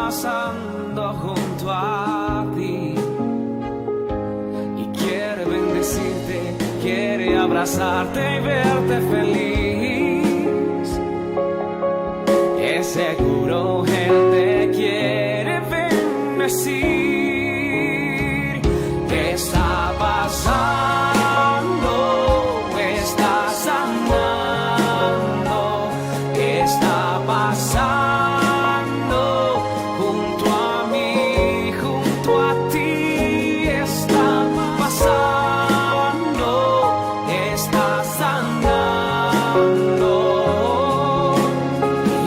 pasando junto a ti y quiere bendecirte, quiere abrazarte y verte feliz. Es seguro Él te quiere bendecir. ¿Qué está pasando? Está sanando. ¿Qué está pasando? Junto a mí, junto a ti está pasando. Está sanando.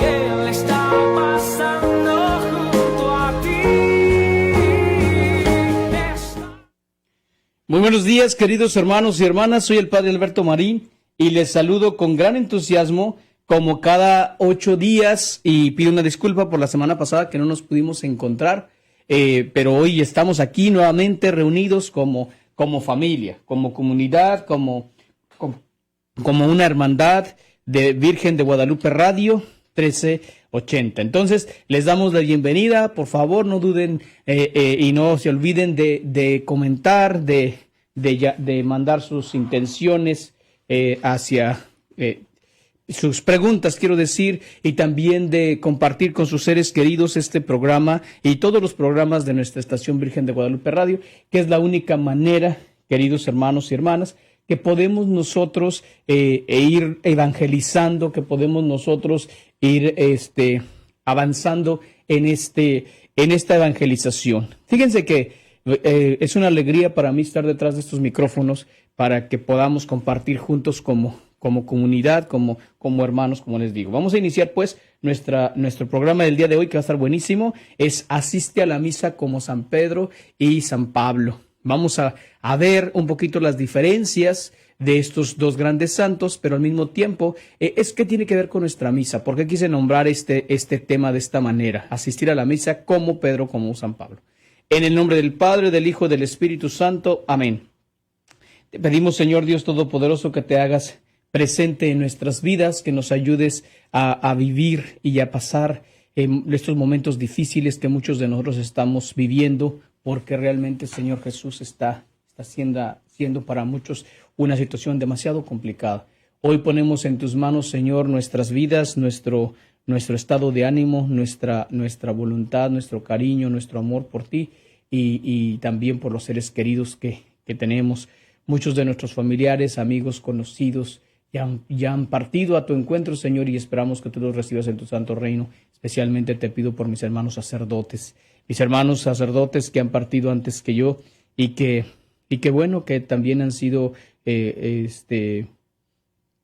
Y Él está pasando junto a ti. Muy buenos días, queridos hermanos y hermanas. Soy el Padre Alberto Marín y les saludo con gran entusiasmo como cada 8 días y pido una disculpa por la semana pasada que no nos pudimos encontrar, pero hoy estamos aquí nuevamente reunidos como familia, como comunidad, como una hermandad de Virgen de Guadalupe Radio 1380. Entonces, les damos la bienvenida. Por favor, no duden y no se olviden de comentar, de mandar sus intenciones hacia sus preguntas, quiero decir, y también de compartir con sus seres queridos este programa y todos los programas de nuestra estación Virgen de Guadalupe Radio, que es la única manera, queridos hermanos y hermanas, que podemos nosotros ir evangelizando, que podemos nosotros ir avanzando en esta evangelización. Fíjense que es una alegría para mí estar detrás de estos micrófonos para que podamos compartir juntos como comunidad, como hermanos, como les digo. Vamos a iniciar pues nuestro programa del día de hoy, que va a estar buenísimo. Es Asiste a la misa como San Pedro y San Pablo. Vamos a ver un poquito las diferencias de estos dos grandes santos, pero al mismo tiempo es que tiene que ver con nuestra misa. ¿Por qué quise nombrar este tema de esta manera? Asistir a la misa como Pedro, como San Pablo. En el nombre del Padre, del Hijo y del Espíritu Santo. Amén. Te pedimos, Señor Dios Todopoderoso, que te hagas presente en nuestras vidas, que nos ayudes a vivir y a pasar estos momentos difíciles que muchos de nosotros estamos viviendo, porque realmente, Señor Jesús, está siendo para muchos una situación demasiado complicada. Hoy ponemos en tus manos, Señor, nuestras vidas, nuestro estado de ánimo, nuestra voluntad, nuestro cariño, nuestro amor por ti y también por los seres queridos que tenemos. Muchos de nuestros familiares, amigos, conocidos, ya han partido a tu encuentro, Señor, y esperamos que tú los recibas en tu santo reino. Especialmente te pido por mis hermanos sacerdotes que han partido antes que yo y que bueno, que también han sido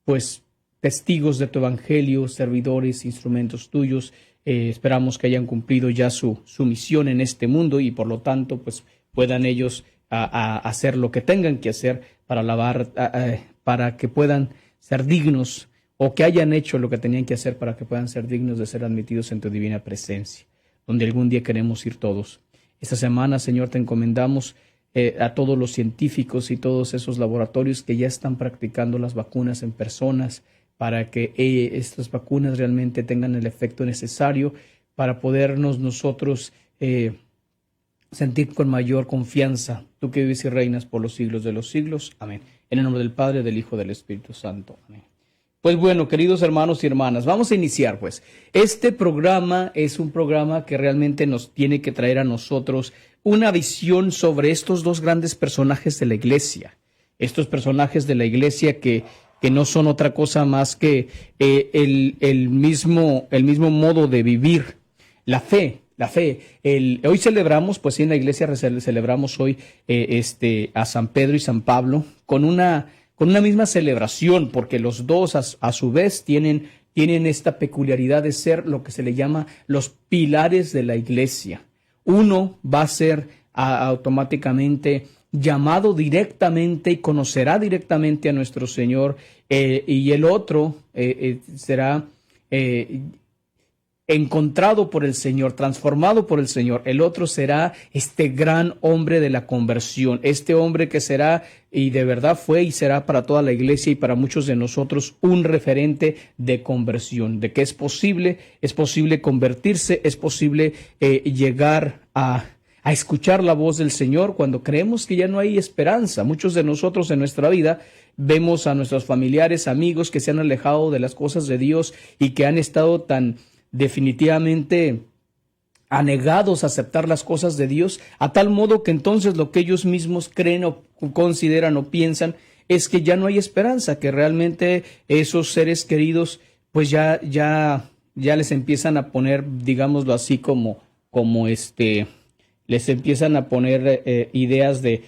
pues testigos de tu evangelio, servidores, instrumentos tuyos. Esperamos que hayan cumplido ya su misión en este mundo y por lo tanto pues puedan ellos a hacer lo que tengan que hacer para que puedan ser dignos, o que hayan hecho lo que tenían que hacer para que puedan ser dignos de ser admitidos en tu divina presencia, donde algún día queremos ir todos. Esta semana, Señor, te encomendamos a todos los científicos y todos esos laboratorios que ya están practicando las vacunas en personas, para que estas vacunas realmente tengan el efecto necesario para podernos nosotros sentir con mayor confianza, tú que vives y reinas por los siglos de los siglos. Amén. En el nombre del Padre, del Hijo y del Espíritu Santo. Amén. Pues bueno, queridos hermanos y hermanas, vamos a iniciar pues. Este programa es un programa que realmente nos tiene que traer a nosotros una visión sobre estos dos grandes personajes de la Iglesia. Estos personajes de la Iglesia que no son otra cosa más que el mismo modo de vivir, la fe. Hoy celebramos, pues sí, en la iglesia celebramos hoy a San Pedro y San Pablo con una misma celebración, porque los dos a su vez tienen esta peculiaridad de ser lo que se le llama los pilares de la iglesia. Uno va a ser automáticamente llamado directamente y conocerá directamente a nuestro Señor, y el otro será encontrado por el Señor, transformado por el Señor. El otro será este gran hombre de la conversión, este hombre que será, y de verdad fue y será para toda la iglesia y para muchos de nosotros, un referente de conversión, de que es posible convertirse, es posible llegar a escuchar la voz del Señor cuando creemos que ya no hay esperanza. Muchos de nosotros en nuestra vida vemos a nuestros familiares, amigos que se han alejado de las cosas de Dios y que han estado tan definitivamente anegados a aceptar las cosas de Dios, a tal modo que entonces lo que ellos mismos creen o consideran o piensan es que ya no hay esperanza, que realmente esos seres queridos pues ya les empiezan a poner, digámoslo así, como les empiezan a poner ideas de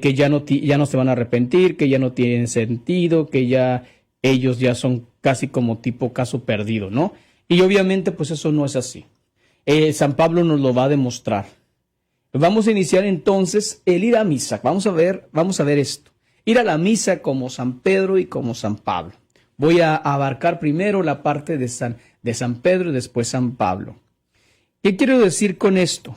que ya no se van a arrepentir, que ya no tienen sentido, que ya ellos ya son casi como tipo caso perdido, ¿no? Y obviamente pues eso no es así. San Pablo nos lo va a demostrar. Vamos a iniciar entonces el ir a misa. Vamos a ver esto. Ir a la misa como San Pedro y como San Pablo. Voy a abarcar primero la parte de San Pedro y después San Pablo. ¿Qué quiero decir con esto?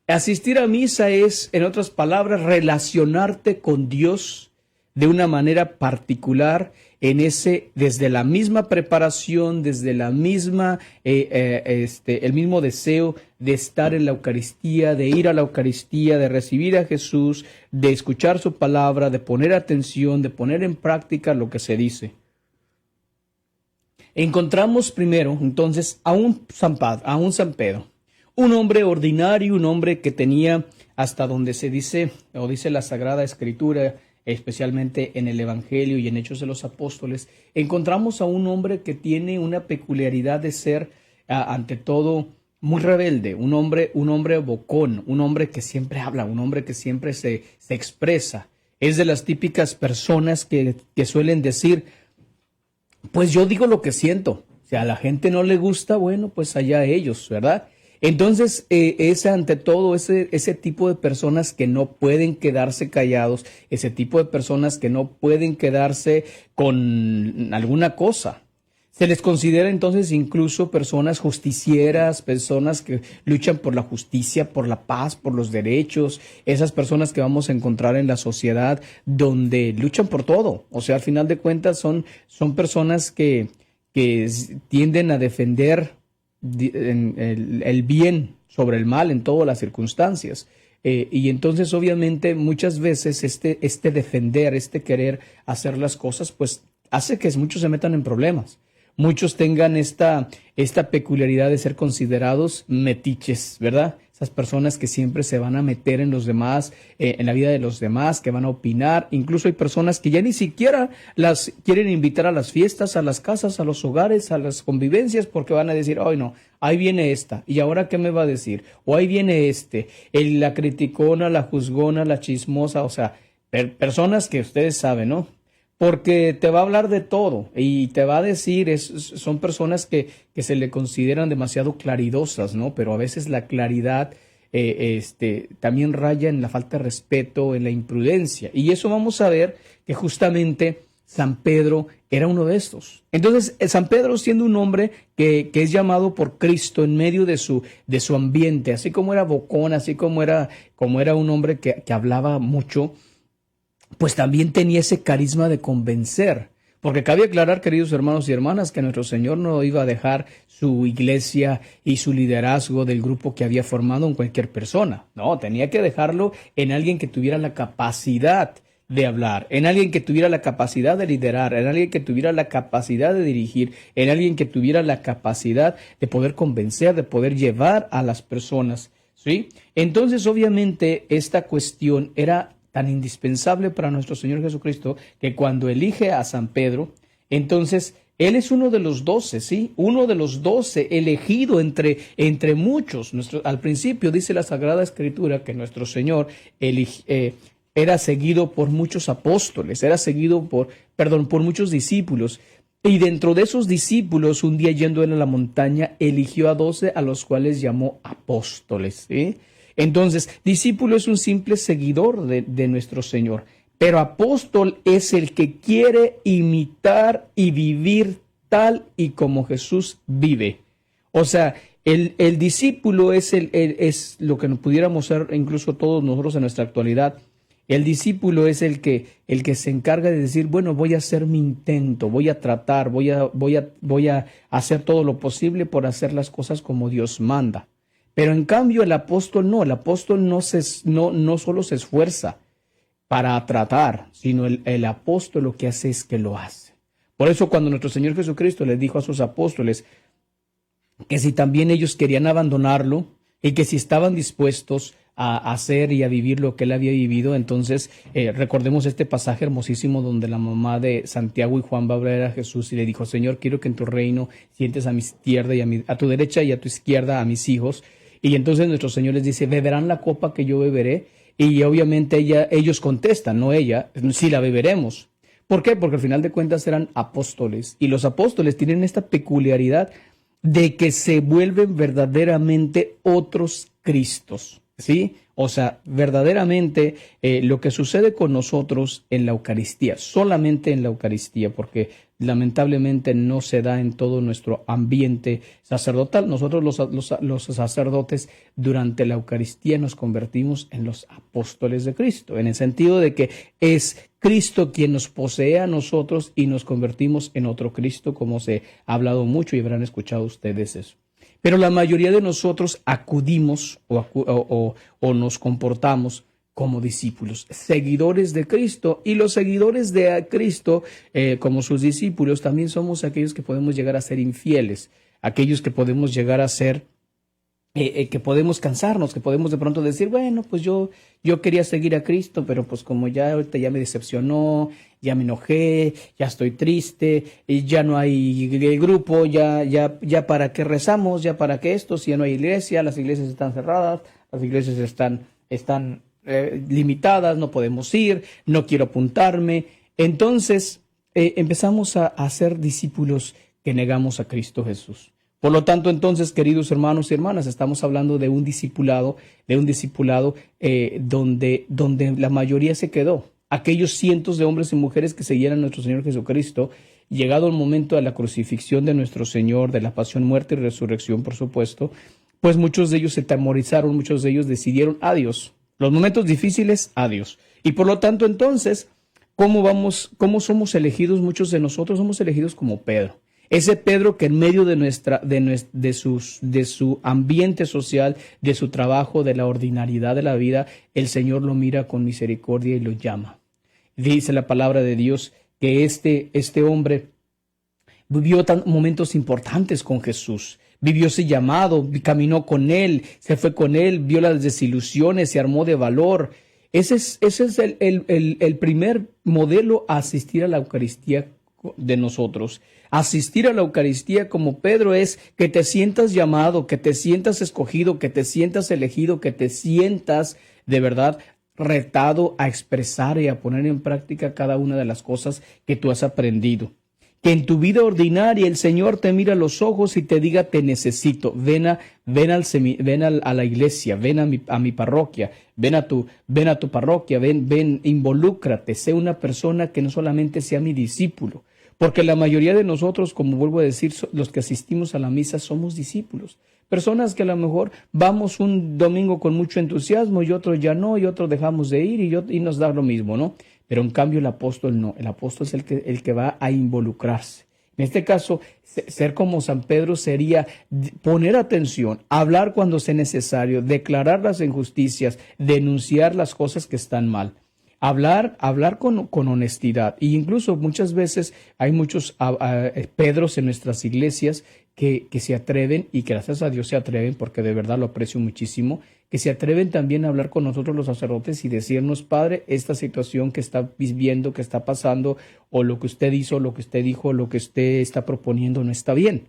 Asistir a misa es, en otras palabras, relacionarte con Dios de una manera particular desde la misma preparación, desde la misma, el mismo deseo de estar en la Eucaristía, de ir a la Eucaristía, de recibir a Jesús, de escuchar su palabra, de poner atención, de poner en práctica lo que se dice. Encontramos primero, entonces, a un San Pedro. Un hombre ordinario, un hombre que tenía, hasta donde se dice, o dice la Sagrada Escritura, especialmente en el Evangelio y en Hechos de los Apóstoles, encontramos a un hombre que tiene una peculiaridad de ser, ante todo, muy rebelde, un hombre bocón, un hombre que siempre habla, un hombre que siempre se expresa. Es de las típicas personas que suelen decir, pues yo digo lo que siento. Si a la gente no le gusta, bueno, pues allá ellos, ¿verdad? Entonces, es ante todo ese tipo de personas que no pueden quedarse callados, ese tipo de personas que no pueden quedarse con alguna cosa. Se les considera entonces incluso personas justicieras, personas que luchan por la justicia, por la paz, por los derechos, esas personas que vamos a encontrar en la sociedad donde luchan por todo. O sea, al final de cuentas son personas que tienden a defender el bien sobre el mal en todas las circunstancias. Y entonces obviamente muchas veces este defender, este querer hacer las cosas, pues hace que muchos se metan en problemas. Muchos tengan esta peculiaridad de ser considerados metiches, ¿verdad? Esas personas que siempre se van a meter en los demás, en la vida de los demás, que van a opinar. Incluso hay personas que ya ni siquiera las quieren invitar a las fiestas, a las casas, a los hogares, a las convivencias, porque van a decir, ay no, ahí viene esta, ¿y ahora qué me va a decir? O ahí viene la criticona, la juzgona, la chismosa, o sea, personas que ustedes saben, ¿no? Porque te va a hablar de todo y te va a decir, son personas que se le consideran demasiado claridosas, ¿no? Pero a veces la claridad también raya en la falta de respeto, en la imprudencia. Y eso vamos a ver que justamente San Pedro era uno de estos. Entonces, San Pedro, siendo un hombre que es llamado por Cristo en medio de su ambiente, así como era bocón, así como era un hombre que hablaba mucho, pues también tenía ese carisma de convencer. Porque cabe aclarar, queridos hermanos y hermanas, que nuestro Señor no iba a dejar su iglesia y su liderazgo del grupo que había formado en cualquier persona. No, tenía que dejarlo en alguien que tuviera la capacidad de hablar, en alguien que tuviera la capacidad de liderar, en alguien que tuviera la capacidad de dirigir, en alguien que tuviera la capacidad de poder convencer, de poder llevar a las personas, ¿sí? Entonces, obviamente, esta cuestión era tan indispensable para nuestro Señor Jesucristo, que cuando elige a San Pedro, entonces él es uno de los 12, ¿sí? Uno de los 12 elegido entre muchos. Al principio dice la Sagrada Escritura que nuestro Señor era seguido por muchos apóstoles, era seguido por muchos discípulos. Y dentro de esos discípulos, un día yendo él a la montaña, eligió a 12 a los cuales llamó apóstoles, ¿sí? Entonces, discípulo es un simple seguidor de nuestro Señor, pero apóstol es el que quiere imitar y vivir tal y como Jesús vive. O sea, El discípulo es, es lo que nos pudiéramos ser incluso todos nosotros en nuestra actualidad. El discípulo es el que se encarga de decir, bueno, voy a hacer mi intento, voy a tratar, voy a hacer todo lo posible por hacer las cosas como Dios manda. Pero en cambio el apóstol no solo se esfuerza para tratar, sino el apóstol lo que hace es que lo hace. Por eso cuando nuestro Señor Jesucristo les dijo a sus apóstoles que si también ellos querían abandonarlo y que si estaban dispuestos a hacer y a vivir lo que él había vivido, entonces recordemos este pasaje hermosísimo donde la mamá de Santiago y Juan va a ver a Jesús y le dijo, Señor, quiero que en tu reino sientes a mi izquierda y a tu derecha y a tu izquierda a mis hijos. Y entonces nuestro Señor les dice, beberán la copa que yo beberé. Y obviamente ellos contestan, no ella, sí la beberemos. ¿Por qué? Porque al final de cuentas eran apóstoles. Y los apóstoles tienen esta peculiaridad de que se vuelven verdaderamente otros Cristos, ¿sí? O sea, verdaderamente lo que sucede con nosotros en la Eucaristía, solamente en la Eucaristía, porque lamentablemente no se da en todo nuestro ambiente sacerdotal. Nosotros los sacerdotes durante la Eucaristía nos convertimos en los apóstoles de Cristo, en el sentido de que es Cristo quien nos posee a nosotros y nos convertimos en otro Cristo, como se ha hablado mucho y habrán escuchado ustedes eso. Pero la mayoría de nosotros acudimos o nos comportamos como discípulos, seguidores de Cristo, y los seguidores de Cristo, como sus discípulos, también somos aquellos que podemos llegar a ser infieles, aquellos que podemos llegar a ser, que podemos cansarnos, que podemos de pronto decir, bueno, pues yo quería seguir a Cristo, pero pues como ya ahorita ya me decepcionó, ya me enojé, ya estoy triste, y ya no hay grupo, ya para qué rezamos, ya para qué esto, si ya no hay iglesia, las iglesias están cerradas, las iglesias están limitadas, no podemos ir, no quiero apuntarme. Entonces empezamos a ser discípulos que negamos a Cristo Jesús. Por lo tanto, entonces, queridos hermanos y hermanas, estamos hablando de un discipulado donde la mayoría se quedó. Aquellos cientos de hombres y mujeres que seguían a nuestro Señor Jesucristo, llegado el momento de la crucifixión de nuestro Señor, de la pasión, muerte y resurrección, por supuesto, pues muchos de ellos se temorizaron, muchos de ellos decidieron adiós. Los momentos difíciles, adiós. Y por lo tanto, entonces, ¿cómo somos elegidos? Muchos de nosotros somos elegidos como Pedro. Ese Pedro que en medio de su ambiente social, de su trabajo, de la ordinariedad de la vida, el Señor lo mira con misericordia y lo llama. Dice la palabra de Dios que este hombre vivió momentos importantes con Jesús. Vivió ese llamado, caminó con él, se fue con él, vio las desilusiones, se armó de valor. Ese es el primer modelo a asistir a la Eucaristía de nosotros. Asistir a la Eucaristía como Pedro es que te sientas llamado, que te sientas escogido, que te sientas elegido, que te sientas de verdad retado a expresar y a poner en práctica cada una de las cosas que tú has aprendido. Que en tu vida ordinaria el Señor te mira a los ojos y te diga, te necesito, ven a la iglesia, ven a mi parroquia, ven a tu parroquia, ven, involúcrate, sé una persona que no solamente sea mi discípulo. Porque la mayoría de nosotros, como vuelvo a decir, los que asistimos a la misa somos discípulos. Personas que a lo mejor vamos un domingo con mucho entusiasmo y otro ya no, y otro dejamos de ir y nos da lo mismo, ¿no? Pero en cambio el apóstol no, el apóstol es el que va a involucrarse. En este caso, ser como San Pedro sería poner atención, hablar cuando sea necesario, declarar las injusticias, denunciar las cosas que están mal. Hablar con honestidad. Y incluso muchas veces hay muchos Pedros en nuestras iglesias que se atreven, y gracias a Dios se atreven, porque de verdad lo aprecio muchísimo, que se atreven también a hablar con nosotros los sacerdotes y decirnos, Padre, esta situación que está viviendo, que está pasando, o lo que usted hizo, lo que usted dijo, lo que usted está proponiendo no está bien.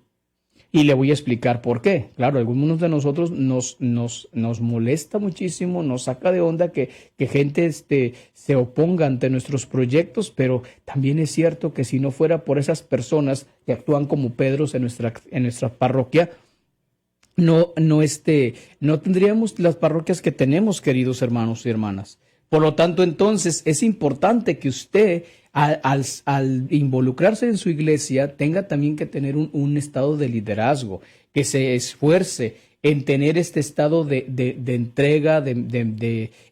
Y le voy a explicar por qué. Claro, a algunos de nosotros nos molesta muchísimo, nos saca de onda que gente se oponga ante nuestros proyectos, pero también es cierto que si no fuera por esas personas que actúan como Pedros en nuestra parroquia, no tendríamos las parroquias que tenemos, queridos hermanos y hermanas. Por lo tanto, entonces, es importante que usted, al involucrarse en su iglesia, tenga también que tener un estado de liderazgo, que se esfuerce en tener este estado de entrega,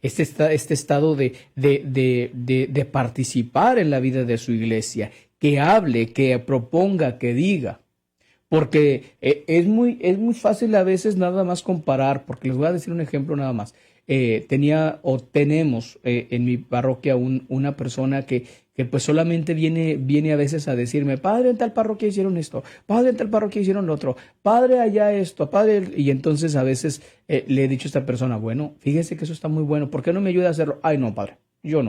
este estado de participar en la vida de su iglesia, que hable, que proponga, que diga. Porque es muy fácil a veces nada más comparar, porque les voy a decir un ejemplo nada más. Tenemos en mi parroquia una persona que pues solamente viene a veces a decirme, padre, en tal parroquia hicieron esto, padre, en tal parroquia hicieron lo otro, padre, allá esto, padre, y entonces a veces le he dicho a esta persona, bueno, fíjese que eso está muy bueno, ¿por qué no me ayuda a hacerlo? Ay, no, padre, yo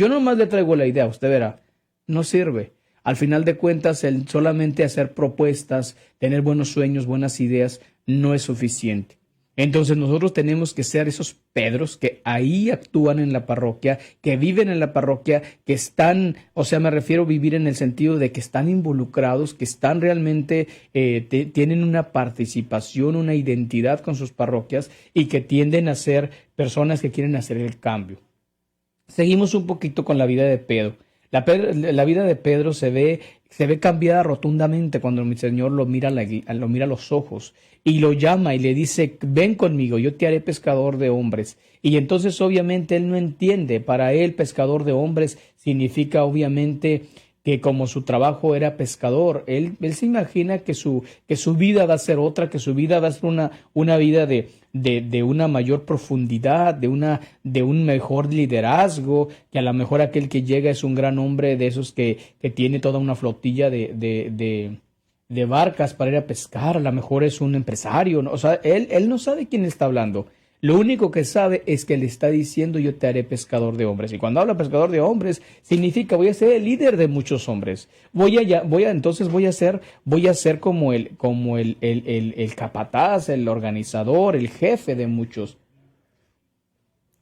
nomás le traigo la idea, usted verá, no sirve. Al final de cuentas, el solamente hacer propuestas, tener buenos sueños, buenas ideas, no es suficiente. Entonces nosotros tenemos que ser esos Pedros que ahí actúan en la parroquia, que viven en la parroquia, que están, o sea, me refiero a vivir en el sentido de que están involucrados, que están realmente, tienen una participación, una identidad con sus parroquias y que tienden a ser personas que quieren hacer el cambio. Seguimos un poquito con la vida de Pedro. La vida de Pedro se ve cambiada rotundamente cuando mi Señor lo mira a los ojos y lo llama y le dice, ven conmigo, yo te haré pescador de hombres. Y entonces obviamente él no entiende, para él pescador de hombres significa obviamente que como su trabajo era pescador, él se imagina que su vida va a ser otra, que su vida va a ser una vida de una mayor profundidad, de un mejor liderazgo, que a lo mejor aquel que llega es un gran hombre de esos que tiene toda una flotilla de barcas para ir a pescar, a lo mejor es un empresario, ¿no? O sea, él no sabe quién está hablando. Lo único que sabe es que le está diciendo yo te haré pescador de hombres. Y cuando habla pescador de hombres, significa voy a ser el líder de muchos hombres. Voy a ser como el capataz, el organizador, el jefe de muchos.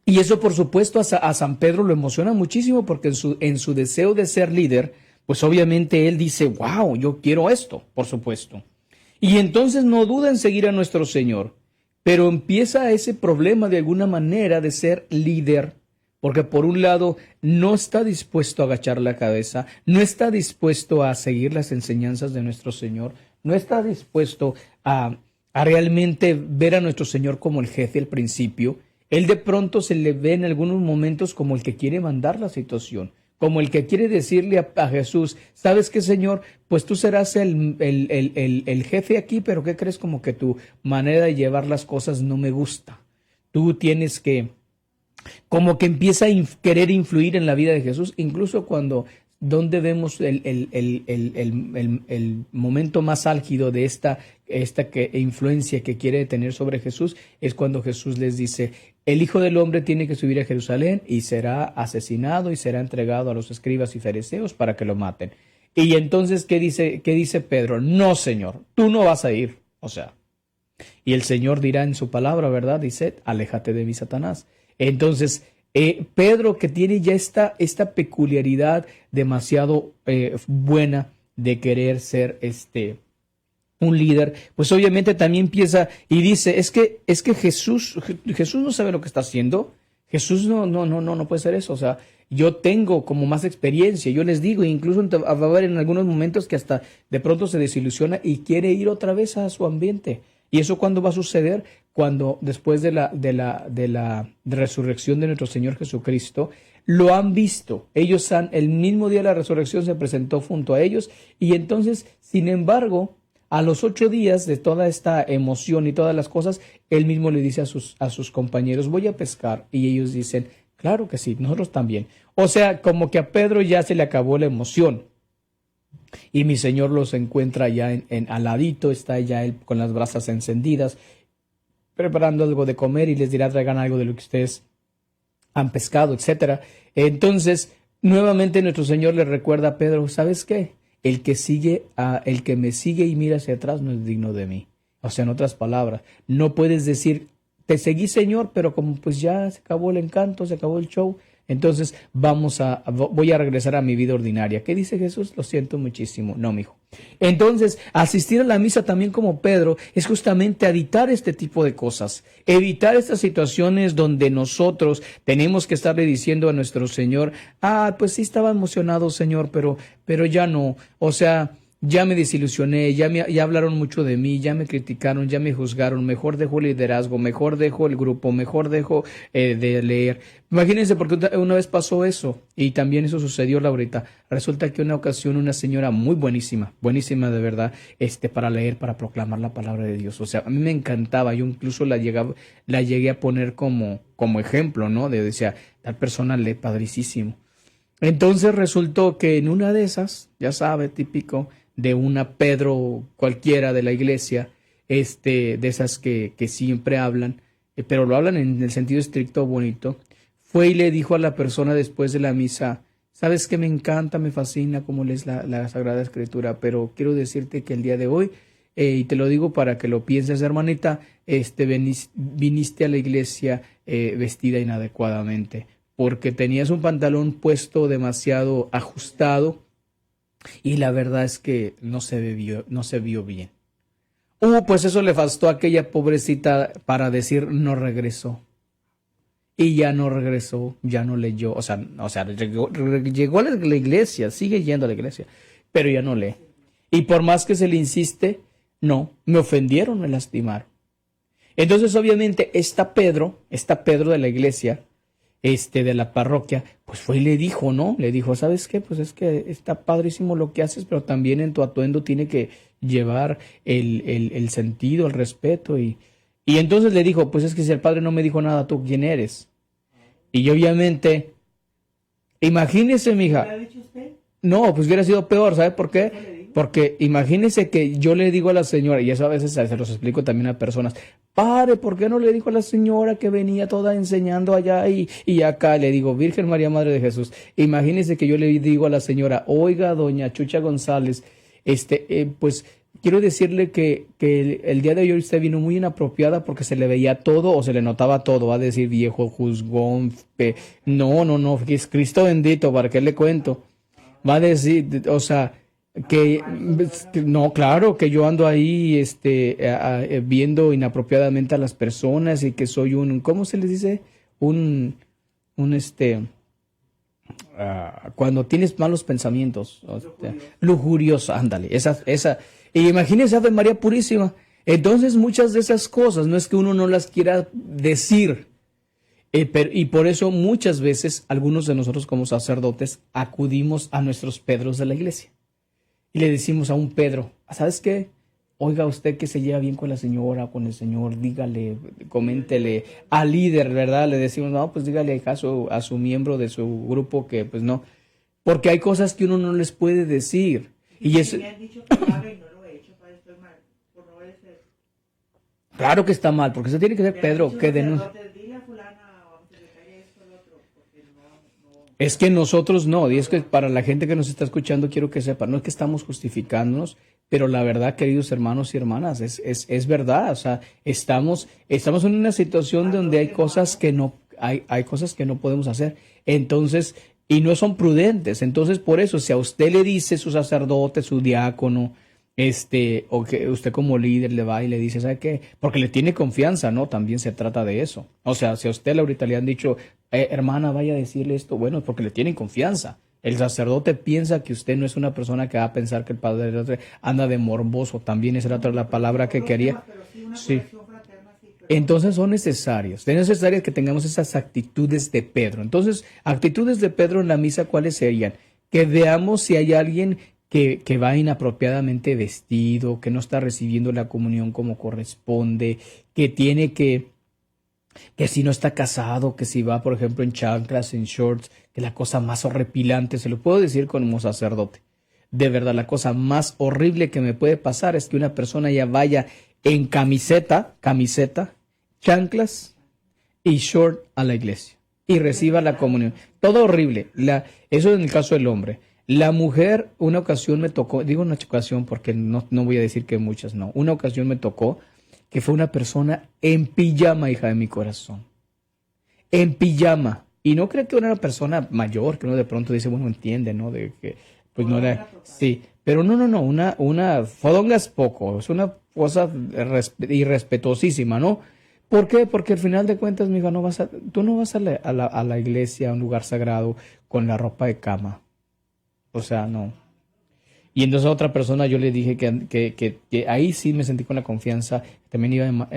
Y eso, por supuesto, a San Pedro lo emociona muchísimo porque en su deseo de ser líder, pues obviamente él dice, wow, yo quiero esto, por supuesto. Y entonces no duda en seguir a nuestro Señor. Pero empieza ese problema de alguna manera de ser líder, porque por un lado no está dispuesto a agachar la cabeza, no está dispuesto a seguir las enseñanzas de nuestro Señor, no está dispuesto a realmente ver a nuestro Señor como el jefe al principio. Él de pronto se le ve en algunos momentos como el que quiere mandar la situación, como el que quiere decirle a Jesús, ¿sabes qué, Señor? Pues tú serás el jefe aquí, pero ¿qué crees? Como que tu manera de llevar las cosas no me gusta. Tú tienes que, como que empieza a querer influir en la vida de Jesús, incluso donde vemos el momento más álgido de esta influencia que quiere tener sobre Jesús, es cuando Jesús les dice, el Hijo del Hombre tiene que subir a Jerusalén y será asesinado y será entregado a los escribas y fariseos para que lo maten. Y entonces, ¿qué dice Pedro? No, Señor, tú no vas a ir. O sea, y el Señor dirá en su palabra, ¿verdad? Dice, aléjate de mí, Satanás. Entonces, Pedro, que tiene ya esta peculiaridad demasiado buena de querer ser un líder, pues obviamente también empieza y dice, es que Jesús no sabe lo que está haciendo. Jesús no puede ser eso. O sea, yo tengo como más experiencia. Yo les digo, incluso va a haber en algunos momentos que hasta de pronto se desilusiona y quiere ir otra vez a su ambiente. ¿Y eso cuándo va a suceder? Cuando después de la resurrección de nuestro Señor Jesucristo, lo han visto. El mismo día de la resurrección se presentó junto a ellos y entonces, sin embargo, a los 8 días de toda esta emoción y todas las cosas, él mismo le dice a sus compañeros, voy a pescar. Y ellos dicen, claro que sí, nosotros también. O sea, como que a Pedro ya se le acabó la emoción. Y mi Señor los encuentra ya al ladito, está ya él con las brasas encendidas, preparando algo de comer y les dirá, traigan algo de lo que ustedes han pescado, etcétera. Entonces, nuevamente nuestro Señor le recuerda a Pedro, ¿sabes qué? El que me sigue y mira hacia atrás no es digno de mí. O sea, en otras palabras, no puedes decir, te seguí, Señor, pero como pues ya se acabó el encanto, se acabó el show, entonces voy a regresar a mi vida ordinaria. ¿Qué dice Jesús? Lo siento muchísimo. No, mijo. Entonces, asistir a la misa también como Pedro es justamente evitar este tipo de cosas, evitar estas situaciones donde nosotros tenemos que estarle diciendo a nuestro Señor, pues sí estaba emocionado, Señor, pero ya no. O sea, ya me desilusioné, ya hablaron mucho de mí, ya me criticaron, ya me juzgaron, mejor dejo el liderazgo, mejor dejo el grupo, mejor dejo de leer. Imagínense, porque una vez pasó eso, y también eso sucedió, Laurita. Resulta que una ocasión una señora muy buenísima, buenísima de verdad, para leer, para proclamar la palabra de Dios. O sea, a mí me encantaba, yo incluso la llegué a poner como ejemplo, ¿no? Decía, tal persona lee padricísimo. Entonces resultó que en una de esas, ya sabe, típico de una Pedro cualquiera de la iglesia, de esas que siempre hablan, pero lo hablan en el sentido estricto bonito, fue y le dijo a la persona después de la misa, sabes que me encanta, me fascina cómo lees la Sagrada Escritura, pero quiero decirte que el día de hoy, y te lo digo para que lo pienses, hermanita, viniste a la iglesia vestida inadecuadamente, porque tenías un pantalón puesto demasiado ajustado y la verdad es que no se vio bien. Pues eso le bastó a aquella pobrecita para decir no regresó. Y ya no regresó, ya no leyó, o sea, llegó a la iglesia, sigue yendo a la iglesia, pero ya no lee. Y por más que se le insiste, no, me ofendieron, me lastimaron. Entonces, obviamente, esta Pedro de la iglesia, de la parroquia, pues fue y le dijo, ¿no? Le dijo, ¿sabes qué? Pues es que está padrísimo lo que haces, pero también en tu atuendo tiene que llevar el sentido, el respeto. Y entonces le dijo, pues es que si el padre no me dijo nada, ¿tú quién eres? Y obviamente, imagínese, mija. ¿Qué le ha dicho usted? No, pues hubiera sido peor, ¿sabe por qué? Porque imagínese que yo le digo a la señora, y eso a veces se los explico también a personas, padre, ¿por qué no le dijo a la señora que venía toda enseñando allá y acá? Le digo, Virgen María, Madre de Jesús. Imagínese que yo le digo a la señora, oiga, doña Chucha González, pues quiero decirle que el día de hoy usted vino muy inapropiada porque se le veía todo o se le notaba todo, va a decir viejo, juzgón, no, es Cristo bendito, ¿para qué le cuento? Va a decir, o sea, que no, claro, que yo ando ahí viendo inapropiadamente a las personas y que soy ¿cómo se les dice? Cuando tienes malos pensamientos, lujurioso, ándale, esa, y imagínese Ave María Purísima. Entonces muchas de esas cosas no es que uno no las quiera decir, y por eso muchas veces algunos de nosotros como sacerdotes acudimos a nuestros Pedros de la iglesia y le decimos a un Pedro, ¿sabes qué? Oiga, usted que se lleva bien con la señora, con el señor, dígale, coméntele al líder, ¿verdad? Le decimos, no, pues dígale a su miembro de su grupo que pues no, porque hay cosas que uno no les puede decir. Y eso... Me han dicho que lo haga y no lo he hecho, para estoy mal, por no obedecer. Claro que está mal, porque eso tiene que ser Pedro, que denuncie. Es que nosotros no, y es que para la gente que nos está escuchando quiero que sepa, no es que estamos justificándonos, pero la verdad, queridos hermanos y hermanas, es verdad, o sea, estamos en una situación donde hay cosas que no, hay cosas que no podemos hacer, entonces, y no son prudentes, entonces por eso, si a usted le dice su sacerdote, su diácono, o que usted como líder le va y le dice, ¿sabe qué? Porque le tiene confianza, ¿no? También se trata de eso. O sea, si a usted ahorita le han dicho, hermana, vaya a decirle esto, bueno, es porque le tienen confianza. El sacerdote piensa que usted no es una persona que va a pensar que el padre anda de morboso, también esa era la palabra que quería. Sí. Entonces son necesarias que tengamos esas actitudes de Pedro. Entonces, actitudes de Pedro en la misa, ¿cuáles serían? Que veamos si hay alguien que va inapropiadamente vestido, que no está recibiendo la comunión como corresponde, que tiene que si no está casado, que si va, por ejemplo, en chanclas, en shorts, que la cosa más horripilante, se lo puedo decir como sacerdote, de verdad, la cosa más horrible que me puede pasar es que una persona ya vaya en camiseta, chanclas y short a la iglesia y reciba la comunión. Todo horrible, eso en el caso del hombre. La mujer, una ocasión me tocó, digo una ocasión porque no voy a decir que muchas, no, una ocasión me tocó que fue una persona en pijama, hija de mi corazón, en pijama, y no creo que una persona mayor, que uno de pronto dice, bueno, entiende, ¿no? De que, pues no era, sí, pero no, una fodonga es poco, es una cosa irrespetuosísima, ¿no? ¿Por qué? Porque al final de cuentas, mija, tú no vas a la iglesia, a un lugar sagrado, con la ropa de cama. O sea, no. Y entonces a otra persona yo le dije que ahí sí me sentí con la confianza, también iba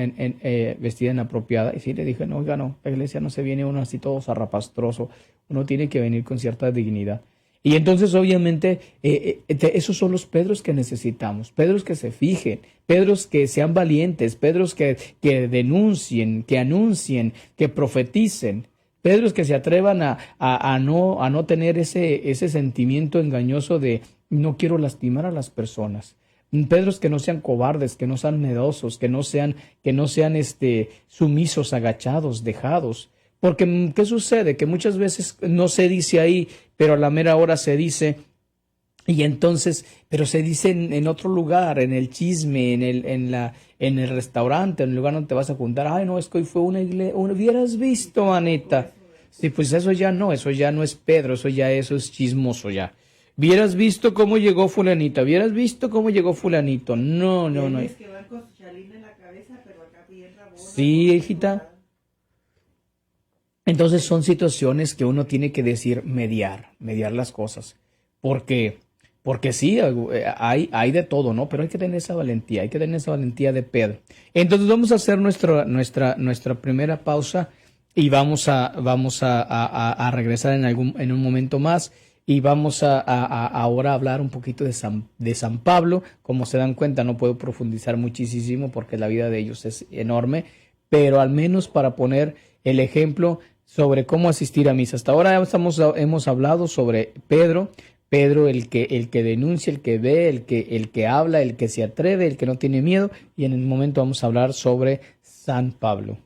vestida inapropiada. Y sí le dije, no, oiga, no, la iglesia no se viene uno así todo zarrapastroso, uno tiene que venir con cierta dignidad. Y entonces obviamente esos son los Pedros que necesitamos, Pedros que se fijen, Pedros que sean valientes, Pedros que denuncien, que anuncien, que profeticen. Pedros que se atrevan a no tener ese sentimiento engañoso de no quiero lastimar a las personas. Pedros que no sean cobardes, que no sean miedosos, que no sean sumisos, agachados, dejados. Porque, ¿qué sucede? Que muchas veces no se dice ahí, pero a la mera hora se dice. Y entonces, pero se dice en otro lugar, en el chisme, en el restaurante, en el lugar donde te vas a juntar. Ay, no, es que hoy fue una iglesia, hubieras visto, Anita. Sí, pues eso ya no es Pedro, eso es chismoso ya. Hubieras visto cómo llegó fulanita, hubieras visto cómo llegó fulanito. No. Es que van con su chalina en la cabeza, pero acá bien rabona. Sí, hijita. Entonces son situaciones que uno tiene que decir, mediar las cosas. Porque sí, hay de todo, ¿no? Pero hay que tener esa valentía de Pedro. Entonces vamos a hacer nuestra primera pausa y vamos a regresar en un momento más y vamos ahora a hablar un poquito de San Pablo. Como se dan cuenta, no puedo profundizar muchísimo porque la vida de ellos es enorme, pero al menos para poner el ejemplo sobre cómo asistir a misa. Hasta ahora hemos hablado sobre Pedro, el que denuncia, el que ve, el que habla, el que se atreve, el que no tiene miedo, y en el momento vamos a hablar sobre San Pablo.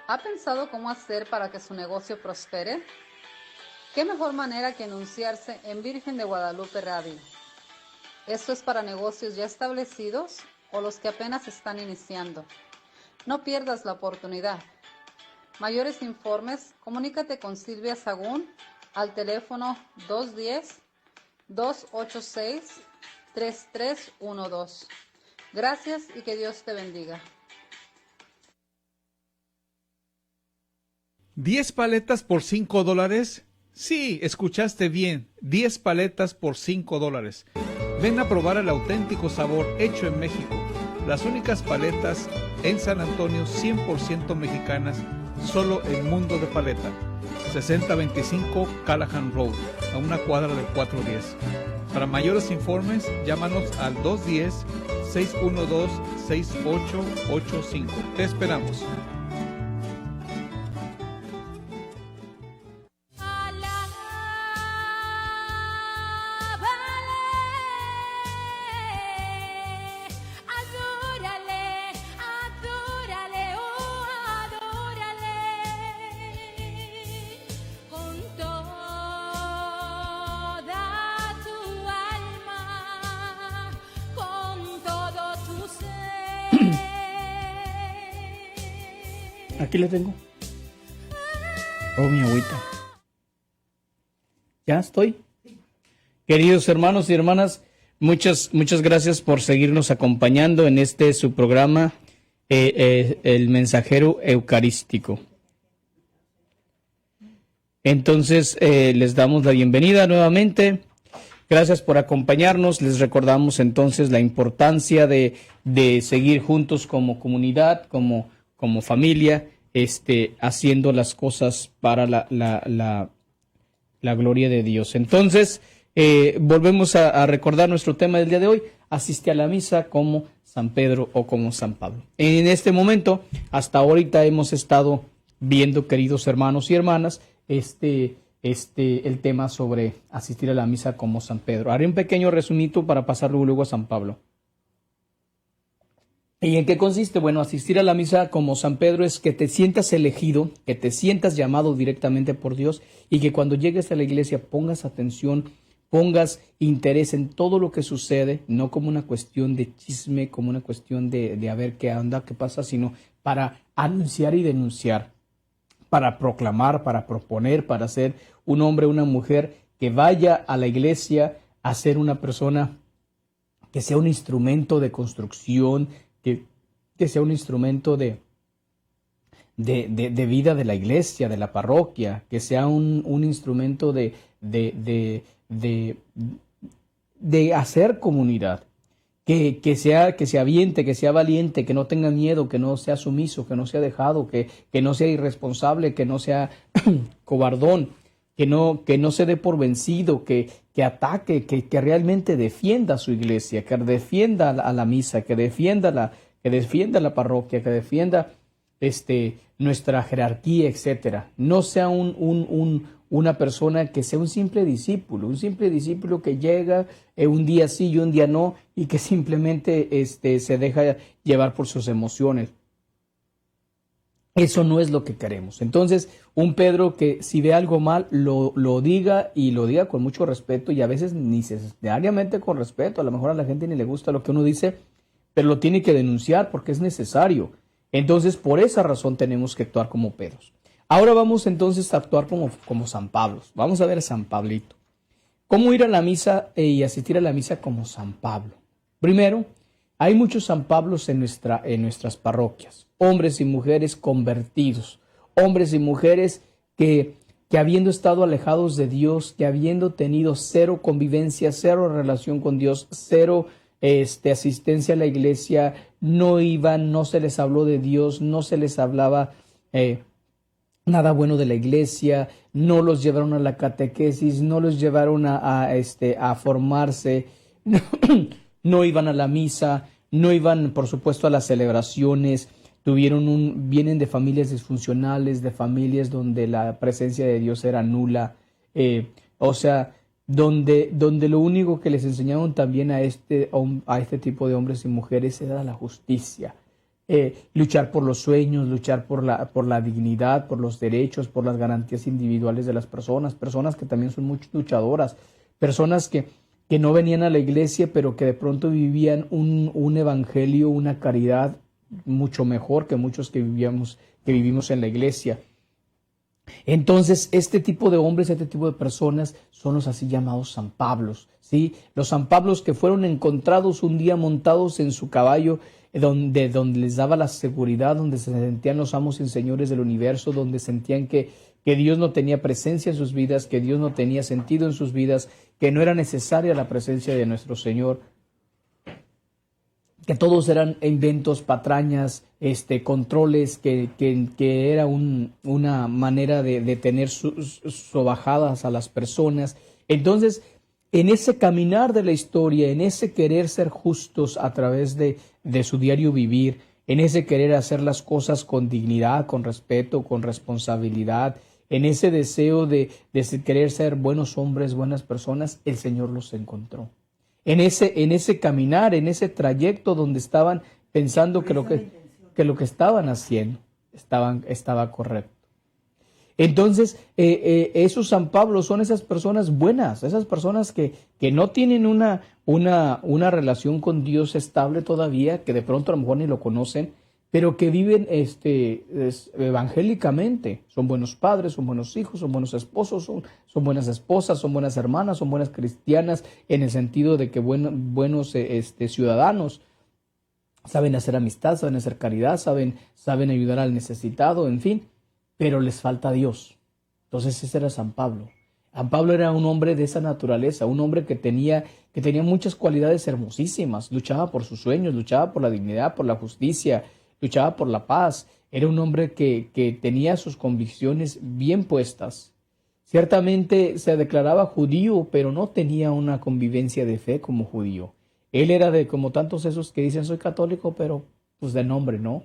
¿Ha pensado cómo hacer para que su negocio prospere? ¿Qué mejor manera que anunciarse en Virgen de Guadalupe Radio? ¿Esto es para negocios ya establecidos o los que apenas están iniciando? No pierdas la oportunidad. Mayores informes, comunícate con Silvia Sagún al teléfono 210-286-3312. Gracias y que Dios te bendiga. 10 paletas por $5. Sí, escuchaste bien, 10 paletas por $5. Ven a probar el auténtico sabor hecho en México. Las únicas paletas en San Antonio 100% mexicanas, solo en Mundo de Paleta. 6025 Callahan Road, a una cuadra de 410. Para mayores informes, llámanos al 210-612-6885. Te esperamos. Aquí la tengo. Oh, mi agüita. Ya estoy. Queridos hermanos y hermanas, muchas gracias por seguirnos acompañando en su programa, El Mensajero Eucarístico. Entonces, les damos la bienvenida nuevamente. Gracias por acompañarnos. Les recordamos entonces la importancia de seguir juntos como comunidad, como familia, haciendo las cosas para la gloria de Dios. Entonces, volvemos a recordar nuestro tema del día de hoy: asiste a la misa como San Pedro o como San Pablo. En este momento, hasta ahorita hemos estado viendo, queridos hermanos y hermanas, el tema sobre asistir a la misa como San Pedro. Haré un pequeño resumito para pasarlo luego a San Pablo. ¿Y en qué consiste? Bueno, asistir a la misa como San Pedro es que te sientas elegido, que te sientas llamado directamente por Dios y que cuando llegues a la iglesia pongas atención, pongas interés en todo lo que sucede, no como una cuestión de chisme, como una cuestión de a ver qué anda, qué pasa, sino para anunciar y denunciar, para proclamar, para proponer, para ser un hombre, una mujer que vaya a la iglesia a ser una persona que sea un instrumento de construcción, que sea un instrumento de vida de la iglesia, de la parroquia, que sea un instrumento de hacer comunidad, que se aviente, que sea valiente, que no tenga miedo, que no sea sumiso, que no sea dejado, que no sea irresponsable, que no sea cobardón, que no se dé por vencido, que ataque, que realmente defienda a su iglesia, que defienda a la misa, que defienda la parroquia, que defienda nuestra jerarquía, etcétera. No sea una persona que sea un simple discípulo que llega un día sí y un día no, y que simplemente se deja llevar por sus emociones. Eso no es lo que queremos. Entonces, un Pedro que si ve algo mal, lo diga, y lo diga con mucho respeto, y a veces ni necesariamente con respeto. A lo mejor a la gente ni le gusta lo que uno dice, pero lo tiene que denunciar porque es necesario. Entonces, por esa razón tenemos que actuar como Pedros. Ahora vamos entonces a actuar como San Pablo. Vamos a ver a San Pablito. ¿Cómo ir a la misa y asistir a la misa como San Pablo? Primero, hay muchos San Pablos en nuestras parroquias. Hombres y mujeres convertidos, hombres y mujeres que habiendo estado alejados de Dios, que habiendo tenido cero convivencia, cero relación con Dios, cero asistencia a la iglesia, no iban, no se les habló de Dios, no se les hablaba nada bueno de la iglesia, no los llevaron a la catequesis, no los llevaron a formarse, no iban a la misa, no iban, por supuesto, a las celebraciones. Vienen de familias disfuncionales, de familias donde la presencia de Dios era nula, donde lo único que les enseñaron también a este tipo de hombres y mujeres era la justicia, luchar por los sueños, luchar por la dignidad, por los derechos, por las garantías individuales de las personas que también son muy luchadoras, personas que no venían a la iglesia, pero que de pronto vivían un evangelio, una caridad mucho mejor que muchos que vivimos en la iglesia. Entonces, este tipo de hombres, este tipo de personas son los así llamados San Pablos, ¿sí? Los San Pablos que fueron encontrados un día montados en su caballo, donde les daba la seguridad, donde se sentían los amos y señores del universo, donde sentían que Dios no tenía presencia en sus vidas, que Dios no tenía sentido en sus vidas, que no era necesaria la presencia de nuestro Señor, que todos eran inventos, patrañas, controles, que era una manera de tener sobajadas a las personas. Entonces, en ese caminar de la historia, en ese querer ser justos a través de su diario vivir, en ese querer hacer las cosas con dignidad, con respeto, con responsabilidad, en ese deseo de querer ser buenos hombres, buenas personas, el Señor los encontró. En ese caminar, en ese trayecto donde estaban pensando que lo que estaban haciendo estaba correcto. Entonces, esos San Pablo son esas personas buenas, esas personas que no tienen una relación con Dios estable todavía, que de pronto a lo mejor ni lo conocen, pero que viven evangélicamente. Son buenos padres, son buenos hijos, son buenos esposos, son buenas esposas, son buenas hermanas, son buenas cristianas, en el sentido de que buenos ciudadanos. Saben hacer amistad, saben hacer caridad, saben ayudar al necesitado, en fin, pero les falta Dios. Entonces ese era San Pablo. San Pablo era un hombre de esa naturaleza, un hombre que tenía muchas cualidades hermosísimas, luchaba por sus sueños, luchaba por la dignidad, por la justicia, luchaba por la paz. Era un hombre que tenía sus convicciones bien puestas. Ciertamente se declaraba judío, pero no tenía una convivencia de fe como judío. Él era como tantos esos que dicen soy católico, pero pues de nombre, ¿no?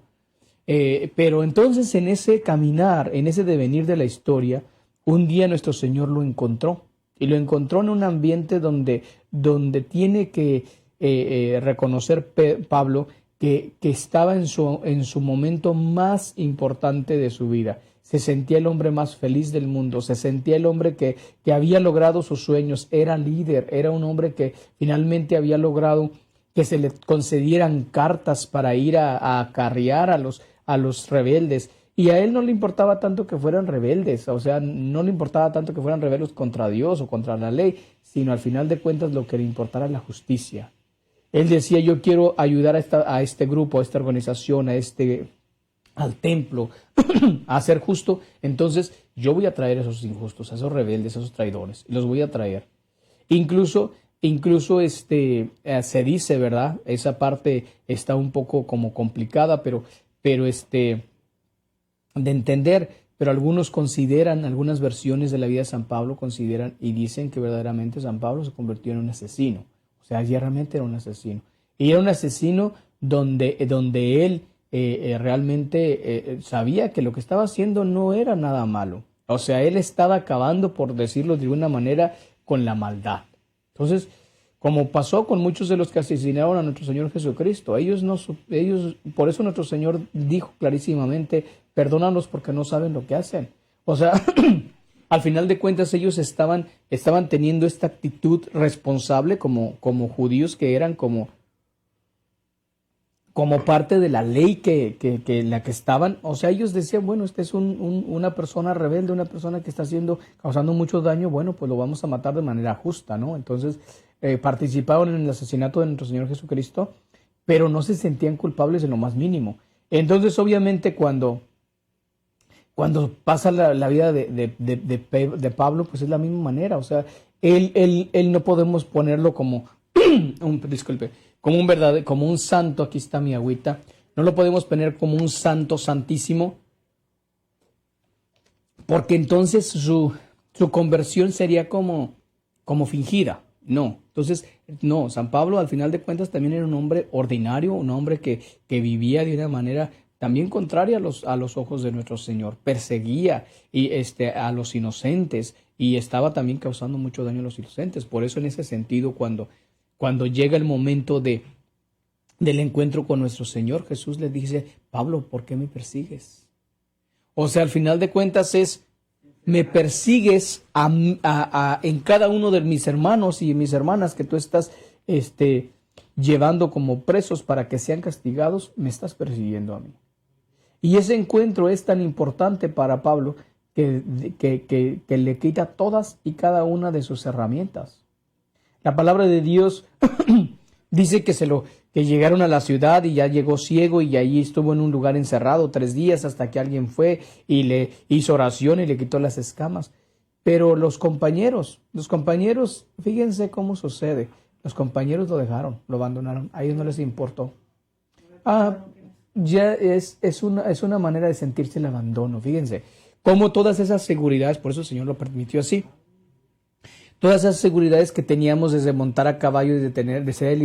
Pero entonces en ese caminar, en ese devenir de la historia, un día nuestro Señor lo encontró. Y lo encontró en un ambiente donde tiene que reconocer Pablo que estaba en su momento más importante de su vida. Se sentía el hombre más feliz del mundo, se sentía el hombre que había logrado sus sueños, era líder, era un hombre que finalmente había logrado que se le concedieran cartas para ir a acarrear a los rebeldes. Y a él no le importaba tanto que fueran rebeldes, o sea, no le importaba tanto que fueran rebeldes contra Dios o contra la ley, sino al final de cuentas lo que le importara la justicia. Él decía, yo quiero ayudar a este grupo, a esta organización, al templo, a ser justo, entonces yo voy a traer a esos injustos, a esos rebeldes, a esos traidores, y los voy a traer. Incluso se dice, ¿verdad? Esa parte está un poco como complicada, pero de entender, pero algunas versiones de la vida de San Pablo consideran y dicen que verdaderamente San Pablo se convirtió en un asesino. O sea, ya realmente era un asesino. Y era un asesino donde él realmente sabía que lo que estaba haciendo no era nada malo. O sea, él estaba acabando, por decirlo de alguna manera, con la maldad. Entonces, como pasó con muchos de los que asesinaron a nuestro Señor Jesucristo, por eso nuestro Señor dijo clarísimamente, perdónalos porque no saben lo que hacen. O sea, al final de cuentas ellos estaban teniendo esta actitud responsable como judíos que eran como parte de la ley en la que estaban. O sea, ellos decían, bueno, este es una persona rebelde, una persona que está causando mucho daño, bueno, pues lo vamos a matar de manera justa, ¿no? Entonces, participaron en el asesinato de nuestro Señor Jesucristo, pero no se sentían culpables en lo más mínimo. Entonces, obviamente, cuando pasa la vida de Pablo, pues es la misma manera. O sea, él no podemos ponerlo como como un santo. Aquí está mi agüita. No lo podemos poner como un santo santísimo, porque entonces su conversión sería como fingida. No. Entonces, no, San Pablo al final de cuentas también era un hombre ordinario, un hombre que vivía de una manera también contraria a los ojos de nuestro Señor. Perseguía a los inocentes y estaba también causando mucho daño a los inocentes. Por eso, en ese sentido, cuando llega el momento del encuentro con nuestro Señor, Jesús le dice, Pablo, ¿por qué me persigues? O sea, al final de cuentas me persigues en cada uno de mis hermanos y mis hermanas que tú estás llevando como presos para que sean castigados, me estás persiguiendo a mí. Y ese encuentro es tan importante para Pablo que le quita todas y cada una de sus herramientas. La palabra de Dios dice que llegaron a la ciudad y ya llegó ciego y allí estuvo en un lugar encerrado 3 días hasta que alguien fue y le hizo oración y le quitó las escamas. Pero los compañeros, fíjense cómo sucede. Los compañeros lo dejaron, lo abandonaron. A ellos no les importó. Ya es una manera de sentirse el abandono. Fíjense cómo todas esas seguridades, por eso el Señor lo permitió así. Todas esas seguridades que teníamos desde montar a caballo, de ser el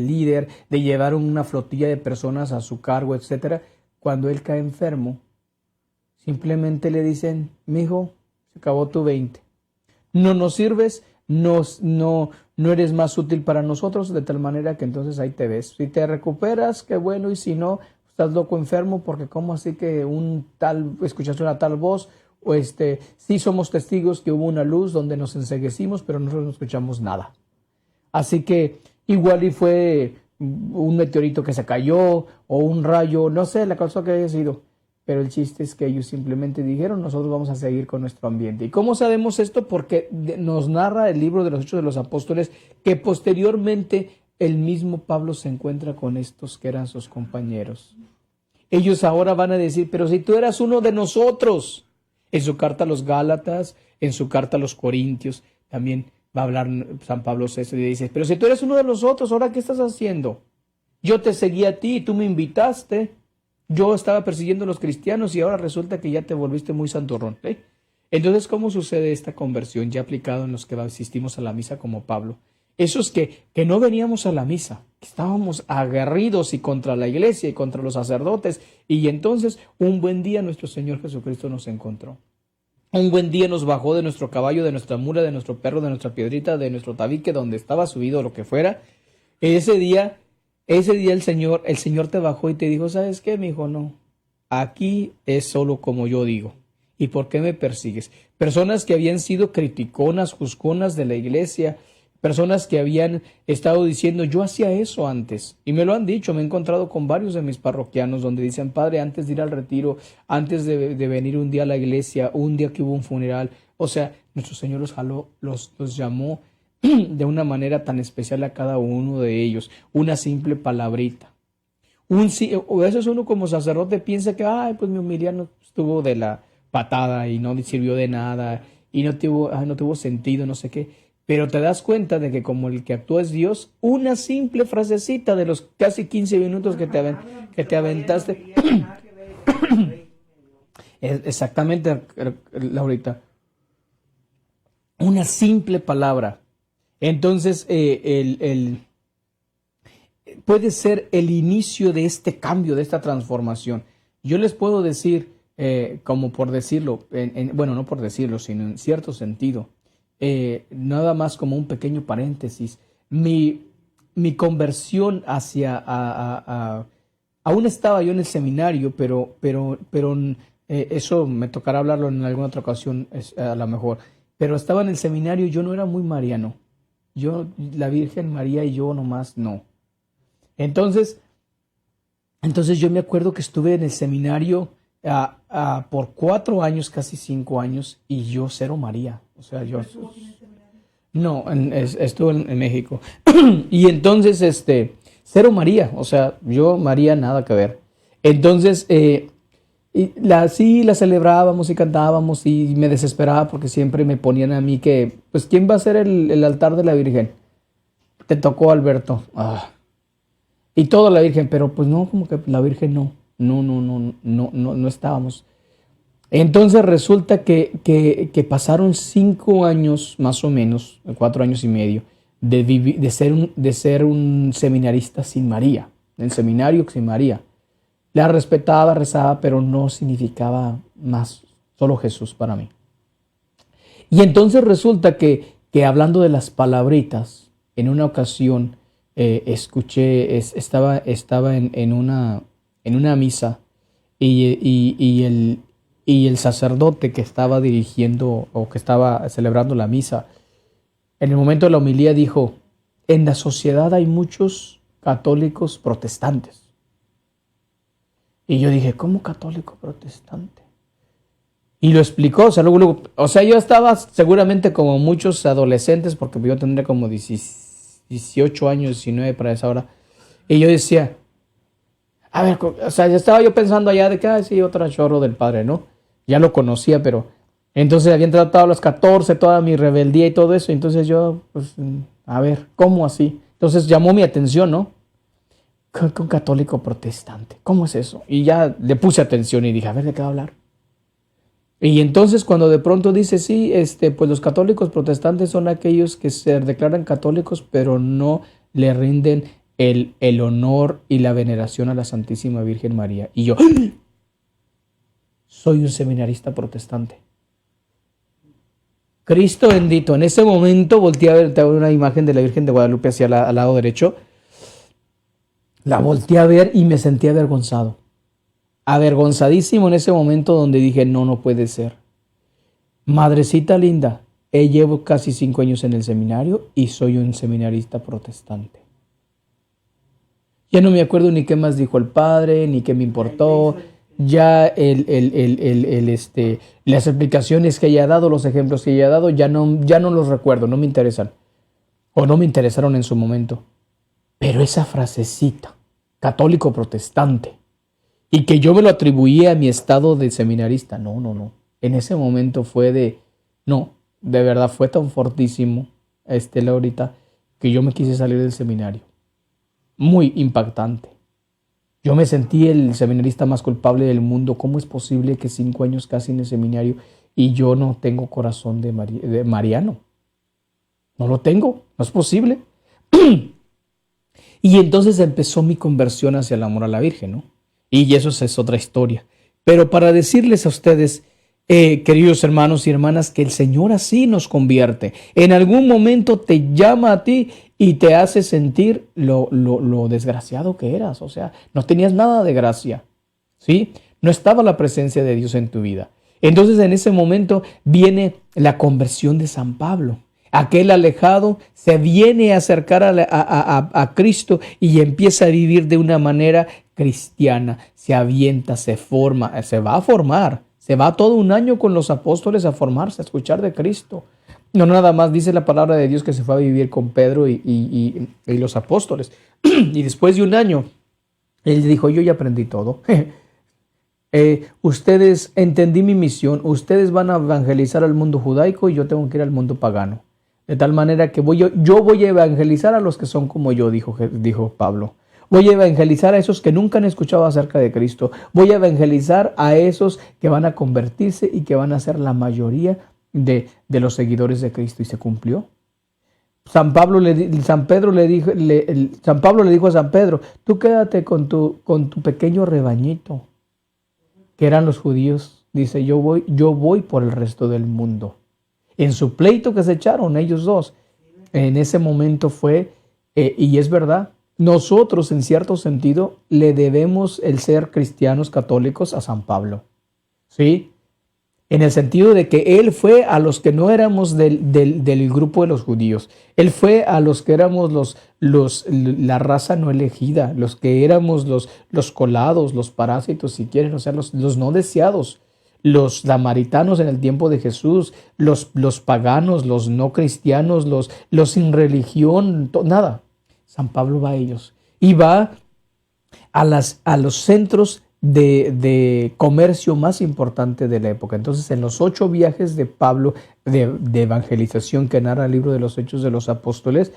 líder, de llevar una flotilla de personas a su cargo, etcétera. Cuando él cae enfermo, simplemente le dicen, mijo, se acabó tu 20. No nos sirves, no eres más útil para nosotros, de tal manera que entonces ahí te ves. Si te recuperas, qué bueno, y si no, estás loco enfermo, porque cómo así que escuchaste una tal voz, o sí somos testigos que hubo una luz donde nos enceguecimos, pero nosotros no escuchamos nada. Así que igual y fue un meteorito que se cayó, o un rayo, no sé la causa que haya sido, pero el chiste es que ellos simplemente dijeron, nosotros vamos a seguir con nuestro ambiente. ¿Y cómo sabemos esto? Porque nos narra el libro de los Hechos de los Apóstoles que posteriormente el mismo Pablo se encuentra con estos que eran sus compañeros. Ellos ahora van a decir, pero si tú eras uno de nosotros. En su carta a los Gálatas, en su carta a los Corintios, también va a hablar San Pablo VI y dice, pero si tú eres uno de nosotros, ¿ahora qué estás haciendo? Yo te seguí a ti y tú me invitaste. Yo estaba persiguiendo a los cristianos y ahora resulta que ya te volviste muy santurrón. Entonces, ¿cómo sucede esta conversión ya aplicado en los que asistimos a la misa como Pablo? Esos que no veníamos a la misa, que estábamos aguerridos y contra la iglesia y contra los sacerdotes, y entonces un buen día nuestro Señor Jesucristo nos encontró. Un buen día nos bajó de nuestro caballo, de nuestra mula, de nuestro perro, de nuestra piedrita, de nuestro tabique, donde estaba subido, lo que fuera. Ese día ese día el Señor te bajó y te dijo, ¿sabes qué, mijo? No, aquí es solo como yo digo. ¿Y por qué me persigues? Personas que habían sido criticonas, juzgonas de la iglesia, personas que habían estado diciendo, yo hacía eso antes. Y me lo han dicho, me he encontrado con varios de mis parroquianos donde dicen, padre, antes de ir al retiro, antes de venir un día a la iglesia, un día que hubo un funeral, o sea, nuestro Señor los jaló, los llamó de una manera tan especial a cada uno de ellos, una simple palabrita. A veces uno como sacerdote piensa que, ay, pues mi homiliano estuvo de la patada y no sirvió de nada y no tuvo sentido, no sé qué. Pero te das cuenta de que como el que actúa es Dios, una simple frasecita de los casi 15 minutos que te aventaste. Exactamente, Laurita. Una simple palabra. Entonces, puede ser el inicio de este cambio, de esta transformación. Yo les puedo decir, como por decirlo, bueno, no por decirlo, sino en cierto sentido, nada más como un pequeño paréntesis, mi conversión hacia, aún estaba yo en el seminario, pero eso me tocará hablarlo en alguna otra ocasión, a lo mejor, pero estaba en el seminario, yo no era muy mariano, la Virgen María y yo nomás no. Entonces yo me acuerdo que estuve en el seminario por 4 años, casi 5 años, y yo cero María. O sea, yo... No, estuve en México. Y entonces, cero María. O sea, yo María nada que ver. Entonces, sí, la celebrábamos y cantábamos y me desesperaba porque siempre me ponían a mí que, pues, ¿quién va a ser el altar de la Virgen? Te tocó, Alberto. Y toda la Virgen, pero pues no, como que la Virgen no estábamos. Entonces resulta que pasaron 5 años, más o menos, 4 años y medio, de ser un seminarista sin María, en seminario sin María. La respetaba, rezaba, pero no significaba más, solo Jesús para mí. Y entonces resulta que hablando de las palabritas, en una ocasión escuché, estaba en una misa y el sacerdote que estaba dirigiendo o que estaba celebrando la misa, en el momento de la homilía dijo, en la sociedad hay muchos católicos protestantes. Y yo dije, ¿cómo católico protestante? Y lo explicó, o sea, yo estaba seguramente como muchos adolescentes, porque yo tendría como 18 años, 19 para esa hora. Y yo decía, a ver, o sea, ya estaba yo pensando allá de que, sí, otro chorro del padre, ¿no? Ya lo conocía, pero entonces habían tratado a los 14, toda mi rebeldía y todo eso. Entonces yo, pues, a ver, ¿cómo así? Entonces llamó mi atención, ¿no? Un católico protestante, ¿cómo es eso? Y ya le puse atención y dije, a ver, ¿de qué va a hablar? Y entonces cuando de pronto dice, sí, pues los católicos protestantes son aquellos que se declaran católicos, pero no le rinden el honor y la veneración a la Santísima Virgen María. Y yo, soy un seminarista protestante. Cristo bendito. En ese momento volteé a ver una imagen de la Virgen de Guadalupe hacia al lado derecho. La volteé a ver y me sentí avergonzado. Avergonzadísimo en ese momento donde dije, no puede ser. Madrecita linda, llevo casi 5 años en el seminario y soy un seminarista protestante. Ya no me acuerdo ni qué más dijo el padre, ni qué me importó. Ya las explicaciones que ella ha dado, los ejemplos que ella ha dado, ya no los recuerdo, no me interesan. O no me interesaron en su momento. Pero esa frasecita, católico protestante, y que yo me lo atribuía a mi estado de seminarista, no. En ese momento fue de verdad fue tan fortísimo, Laurita, que yo me quise salir del seminario. Muy impactante. Yo me sentí el seminarista más culpable del mundo. ¿Cómo es posible que 5 años casi en el seminario y yo no tengo corazón de mariano? No lo tengo, no es posible. Y entonces empezó mi conversión hacia el amor a la Virgen, ¿no? Y eso es otra historia. Pero para decirles a ustedes, queridos hermanos y hermanas, que el Señor así nos convierte. En algún momento te llama a ti y te hace sentir lo desgraciado que eras. O sea, no tenías nada de gracia, ¿sí? No estaba la presencia de Dios en tu vida. Entonces en ese momento viene la conversión de San Pablo. Aquel alejado se viene a acercar a Cristo y empieza a vivir de una manera cristiana. Se avienta, se forma, se va a formar. Se va todo un año con los apóstoles a formarse, a escuchar de Cristo. No nada más dice la palabra de Dios que se fue a vivir con Pedro y los apóstoles. Y después de un año, él dijo, yo ya aprendí todo. Ustedes, entendí mi misión, ustedes van a evangelizar al mundo judaico y yo tengo que ir al mundo pagano. De tal manera que yo voy a evangelizar a los que son como yo, dijo Pablo. Voy a evangelizar a esos que nunca han escuchado acerca de Cristo. Voy a evangelizar a esos que van a convertirse y que van a ser la mayoría de los seguidores de Cristo. Y se cumplió. San Pablo le dijo a San Pedro, tú quédate con tu pequeño rebañito, que eran los judíos. Dice, yo voy por el resto del mundo. En su pleito que se echaron ellos dos, en ese momento fue, y es verdad, nosotros en cierto sentido le debemos el ser cristianos católicos a San Pablo, ¿sí? En el sentido de que él fue a los que no éramos del grupo de los judíos. Él fue a los que éramos la raza no elegida, los que éramos los colados, los parásitos, si quieren, o sea, los no deseados. Los samaritanos en el tiempo de Jesús, los paganos, los no cristianos, los sin religión, nada. San Pablo va a ellos y va a los centros de comercio más importante de la época. Entonces, en los 8 viajes de Pablo de evangelización que narra el libro de los Hechos de los Apóstoles,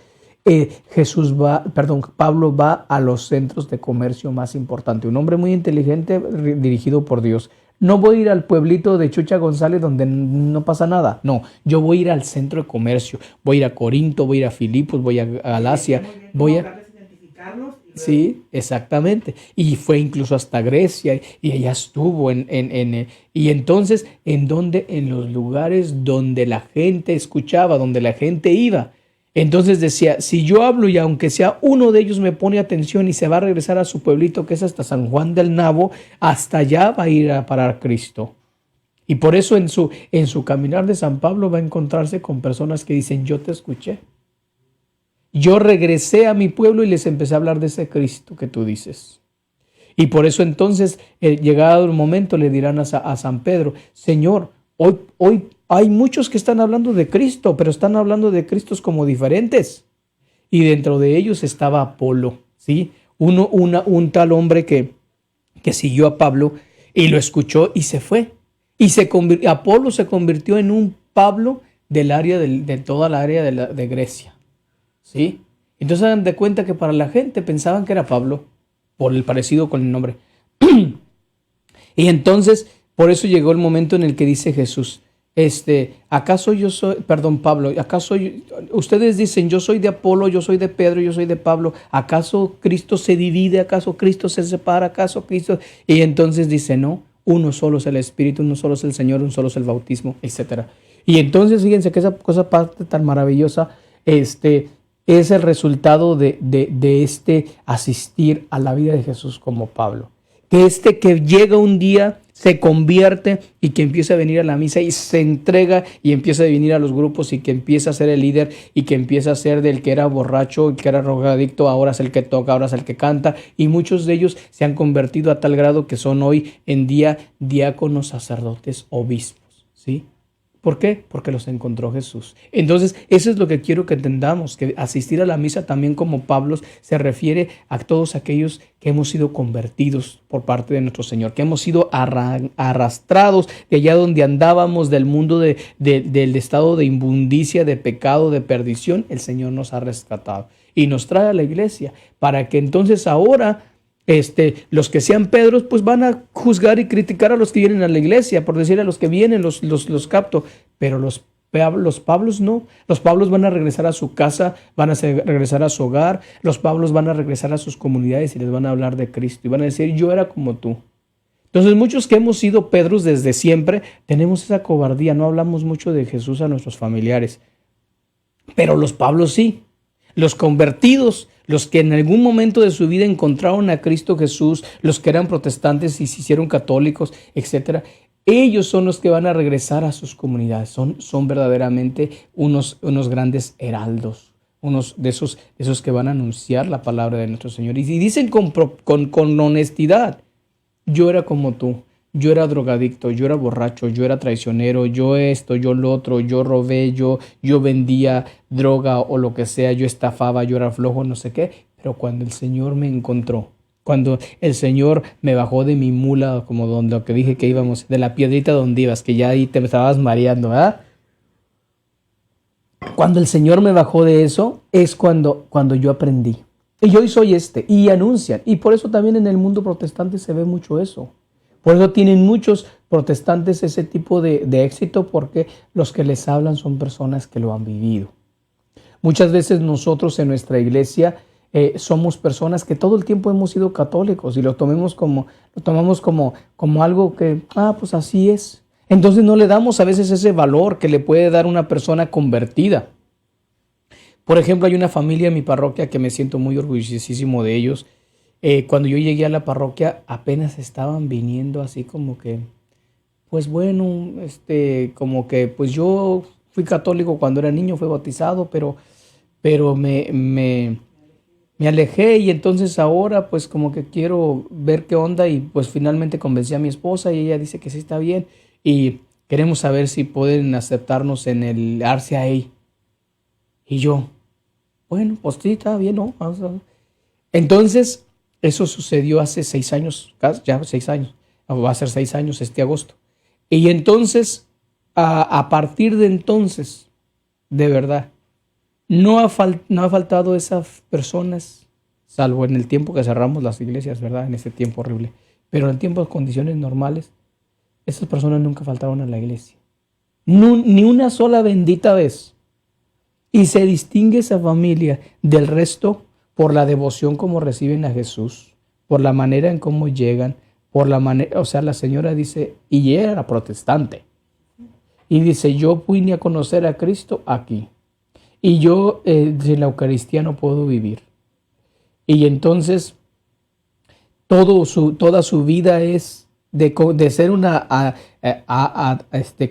Pablo va a los centros de comercio más importantes. Un hombre muy inteligente dirigido por Dios. No voy a ir al pueblito de Chucha González donde no pasa nada. No, yo voy a ir al centro de comercio. Voy a ir a Corinto, voy a ir a Filipos, voy a Galacia. Sí, exactamente. Y fue incluso hasta Grecia y ella estuvo y entonces, ¿en dónde? En los lugares donde la gente escuchaba, donde la gente iba. Entonces decía, si yo hablo y aunque sea uno de ellos me pone atención y se va a regresar a su pueblito que es hasta San Juan del Nabo, hasta allá va a ir a parar Cristo. Y por eso en su caminar de San Pablo va a encontrarse con personas que dicen, yo te escuché. Yo regresé a mi pueblo y les empecé a hablar de ese Cristo que tú dices. Y por eso entonces, llegado el momento, le dirán a San Pedro, Señor, hoy hay muchos que están hablando de Cristo, pero están hablando de Cristos como diferentes. Y dentro de ellos estaba Apolo, ¿sí? Un tal hombre que siguió a Pablo y lo escuchó y se fue. Y Apolo se convirtió en un Pablo del área de toda la área de Grecia, ¿sí? Entonces hagan de cuenta que para la gente pensaban que era Pablo, por el parecido con el nombre. Y entonces, por eso llegó el momento en el que dice Jesús, ustedes dicen, yo soy de Apolo, yo soy de Pedro, yo soy de Pablo, ¿acaso Cristo se divide? ¿Acaso Cristo se separa? ¿Acaso Cristo? Y entonces dice, no, uno solo es el Espíritu, uno solo es el Señor, uno solo es el bautismo, etc. Y entonces fíjense que esa cosa parte tan maravillosa, es el resultado de asistir a la vida de Jesús como Pablo. Que llega un día, se convierte y que empieza a venir a la misa y se entrega y empieza a venir a los grupos y que empieza a ser el líder y que empieza a ser del que era borracho y que era drogadicto, ahora es el que toca, ahora es el que canta, y muchos de ellos se han convertido a tal grado que son hoy en día diáconos, sacerdotes, obispos, ¿sí? ¿Por qué? Porque los encontró Jesús. Entonces, eso es lo que quiero que entendamos, que asistir a la misa también como Pablo se refiere a todos aquellos que hemos sido convertidos por parte de nuestro Señor, que hemos sido arrastrados de allá donde andábamos, del mundo del estado de inmundicia, de pecado, de perdición. El Señor nos ha rescatado y nos trae a la iglesia para que entonces ahora los que sean Pedros pues van a juzgar y criticar a los que vienen a la iglesia, por decir a los que vienen los capto, pero los Pablos no. Los Pablos van a regresar a su casa, van a regresar a su hogar, los Pablos van a regresar a sus comunidades y les van a hablar de Cristo y van a decir, yo era como tú. Entonces muchos que hemos sido Pedros desde siempre tenemos esa cobardía, no hablamos mucho de Jesús a nuestros familiares, pero los Pablos sí. Los convertidos, los que en algún momento de su vida encontraron a Cristo Jesús, los que eran protestantes y se hicieron católicos, etcétera, ellos son los que van a regresar a sus comunidades. Son verdaderamente unos grandes heraldos, unos de esos que van a anunciar la palabra de nuestro Señor. Y dicen con honestidad: yo era como tú, yo era drogadicto, yo era borracho, yo era traicionero, yo esto, yo lo otro, yo robé, yo vendía droga o lo que sea, yo estafaba, yo era flojo, no sé qué. Pero cuando el Señor me encontró, cuando el Señor me bajó de mi mula, como donde lo que dije que íbamos, de la piedrita donde ibas, que ya ahí te estabas mareando, ¿verdad? Cuando el Señor me bajó de eso, es cuando yo aprendí. Y hoy soy y anuncian. Y por eso también en el mundo protestante se ve mucho eso. Por eso tienen muchos protestantes ese tipo de éxito, porque los que les hablan son personas que lo han vivido. Muchas veces nosotros en nuestra iglesia somos personas que todo el tiempo hemos sido católicos y lo tomamos como algo que, pues así es. Entonces no le damos a veces ese valor que le puede dar una persona convertida. Por ejemplo, hay una familia en mi parroquia que me siento muy orgullosísimo de ellos. Cuando yo llegué a la parroquia apenas estaban viniendo así como que, pues bueno, como que pues yo fui católico cuando era niño, fui bautizado, pero me alejé, y entonces ahora pues como que quiero ver qué onda, y pues finalmente convencí a mi esposa y ella dice que sí está bien y queremos saber si pueden aceptarnos en el RCIA. Y yo, bueno, pues sí, está bien, ¿no? Entonces, eso sucedió hace 6 años, ya 6 años, va a ser 6 años este agosto. Y entonces, a partir de entonces, de verdad, no ha faltado esas personas, salvo en el tiempo que cerramos las iglesias, ¿verdad? En ese tiempo horrible. Pero en tiempos, condiciones normales, esas personas nunca faltaron a la iglesia. Ni una sola bendita vez. Y se distingue esa familia del resto por la devoción como reciben a Jesús, por la manera en cómo llegan, por la manera, o sea, la señora dice, y ella era protestante, y dice, yo vine a conocer a Cristo aquí, y yo sin la Eucaristía no puedo vivir. Y entonces toda su vida es de ser una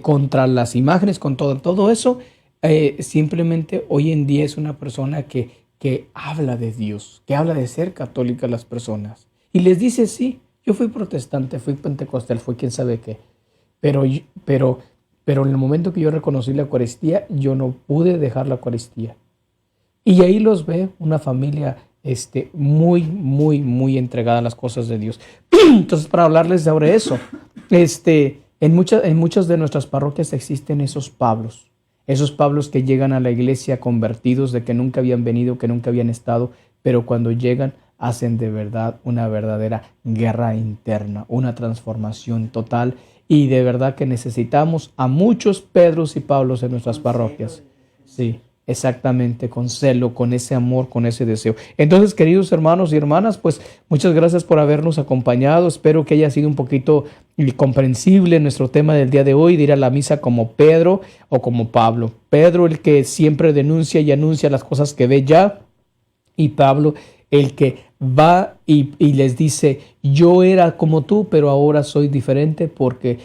contra las imágenes, con todo eso. Simplemente hoy en día es una persona que habla de Dios, que habla de ser católica a las personas. Y les dice, sí, yo fui protestante, fui pentecostal, fui quién sabe qué. Pero en el momento que yo reconocí la Eucaristía, yo no pude dejar la Eucaristía. Y ahí los ve una familia muy, muy, muy entregada a las cosas de Dios. Entonces, para hablarles sobre eso, en muchas de nuestras parroquias existen esos Pablos que llegan a la iglesia convertidos, de que nunca habían venido, que nunca habían estado, pero cuando llegan hacen de verdad una verdadera guerra interna, una transformación total, y de verdad que necesitamos a muchos Pedros y Pablos en nuestras parroquias. Sí, exactamente, con celo, con ese amor, con ese deseo. Entonces, queridos hermanos y hermanas, pues muchas gracias por habernos acompañado. Espero que haya sido un poquito comprensible nuestro tema del día de hoy, de ir a la misa como Pedro o como Pablo. Pedro, el que siempre denuncia y anuncia las cosas que ve ya, y Pablo, el que va y les dice, yo era como tú, pero ahora soy diferente porque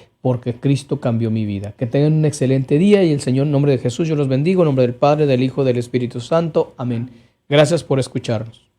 Cristo cambió mi vida. Que tengan un excelente día, y el Señor, en nombre de Jesús, yo los bendigo, en nombre del Padre, del Hijo, del Espíritu Santo. Amén. Gracias por escucharnos.